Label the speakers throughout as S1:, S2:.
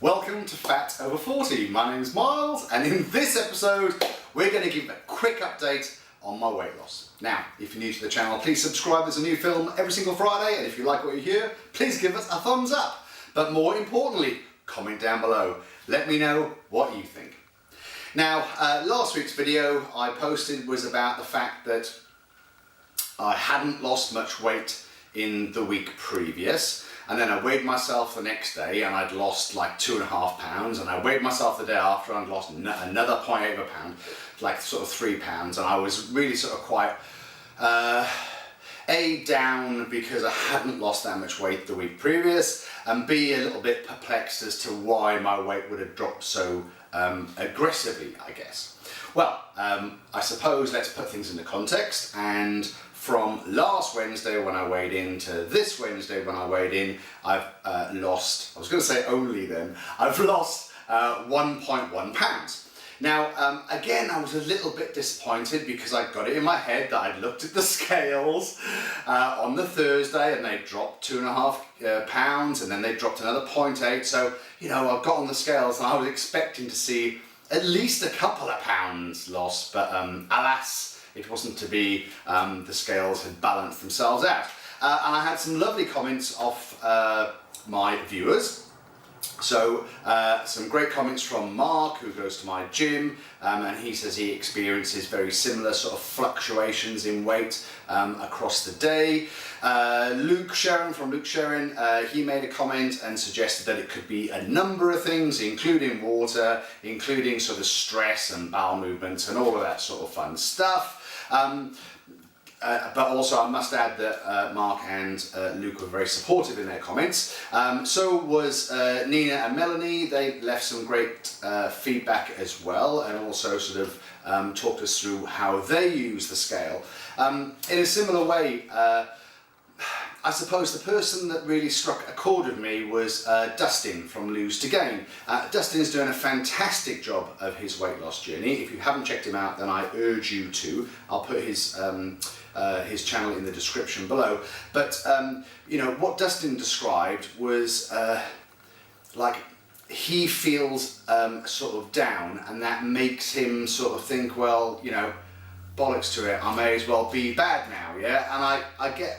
S1: Welcome to Fat Over 40. My name's Miles, and in this episode we're going to give a quick update on my weight loss. Now, if you're new to the channel, please subscribe. There's a new film every single Friday, and if you like what you hear, please give us a thumbs up. But more importantly, comment down below. Let me know what you think. Now, last week's video I posted was about the fact that I hadn't lost much weight in the week previous, and then I weighed myself the next day and I'd lost like 2.5 pounds, and I weighed myself the day after and I'd lost another 0.8 of a pound, like sort of 3 pounds, and I was really sort of quite A, down because I hadn't lost that much weight the week previous, and B, a little bit perplexed as to why my weight would have dropped so aggressively, I guess. Well, I suppose let's put things into context, and from last Wednesday when I weighed in to this Wednesday when I weighed in, I've lost, I was going to say only then, I've lost 1.1 pounds. Now, again, I was a little bit disappointed because I got it in my head that I'd looked at the scales on the Thursday and they dropped 2.5 pounds, and then they dropped another 0.8. So, you know, I got on the scales and I was expecting to see at least a couple of pounds lost, but alas, it wasn't to be. The scales had balanced themselves out. And I had some lovely comments off my viewers. So some great comments from Mark, who goes to my gym, and he says he experiences very similar sort of fluctuations in weight across the day. Luke Sharon from Luke Sharon, he made a comment and suggested that it could be a number of things, including water, including sort of stress and bowel movements and all of that sort of fun stuff. But also I must add that Mark and Luke were very supportive in their comments. So was Nina and Melanie. They left some great feedback as well, and also sort of talked us through how they use the scale. In a similar way, I suppose the person that really struck a chord with me was Dustin from Lose to Gain. Dustin's doing a fantastic job of his weight loss journey. If you haven't checked him out, then I urge you to. I'll put his channel in the description below. But you know, what Dustin described was like he feels sort of down, and that makes him sort of think, well, you know, bollocks to it, I may as well be bad now, yeah? And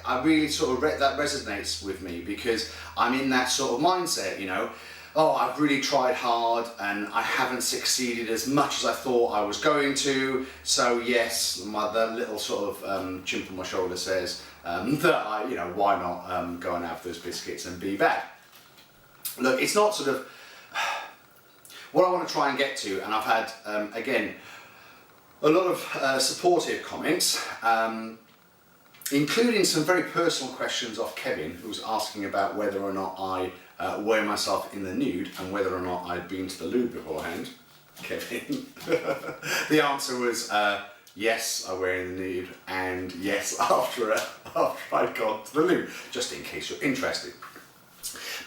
S1: I really sort of, that resonates with me, because I'm in that sort of mindset, you know. Oh, I've really tried hard and I haven't succeeded as much as I thought I was going to, so yes, the little sort of chimp on my shoulder says that you know, why not go and have those biscuits and be bad. Look, it's not sort of what I want to try and get to, and I've had, again, a lot of supportive comments, including some very personal questions off Kevin, who's asking about whether or not I weigh myself in the nude and whether or not I'd been to the loo beforehand. Kevin. The answer was yes, I wear in the nude, and yes, after I'd gone to the loo, just in case you're interested.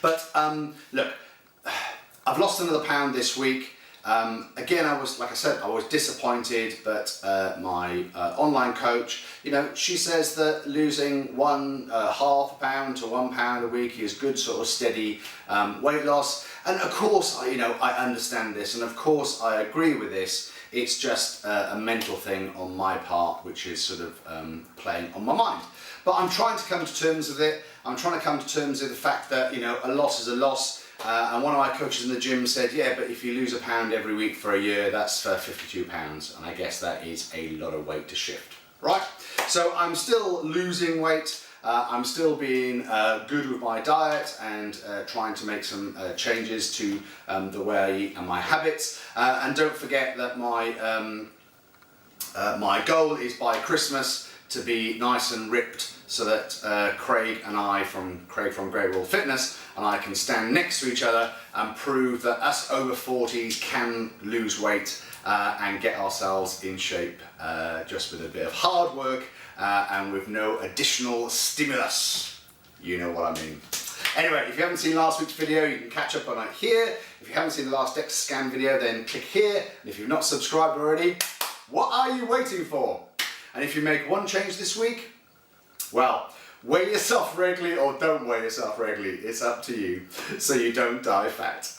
S1: But look, I've lost another pound this week. Again, like I said, I was disappointed, but my online coach, you know, she says that losing half a pound to 1 pound a week is good sort of steady weight loss. And of course, you know, I understand this, and of course I agree with this. It's just a mental thing on my part, which is sort of playing on my mind. But I'm trying to come to terms with it. I'm trying to come to terms with the fact that, you know, a loss is a loss. And one of my coaches in the gym said, yeah, but if you lose a pound every week for a year, that's 52 pounds. And I guess that is a lot of weight to shift, right? So I'm still losing weight. I'm still being good with my diet and trying to make some changes to the way I eat and my habits. And don't forget that my goal is by Christmas to be nice and ripped, so that Craig and I from Grey Wall Fitness and I can stand next to each other and prove that us over 40s can lose weight and get ourselves in shape just with a bit of hard work and with no additional stimulus. You know what I mean. Anyway, if you haven't seen last week's video, you can catch up on it here. If you haven't seen the last DEXA scan video, then click here. And if you've not subscribed already, what are you waiting for? And if you make one change this week, well, weigh yourself regularly or don't weigh yourself regularly. It's up to you, so you don't die fat.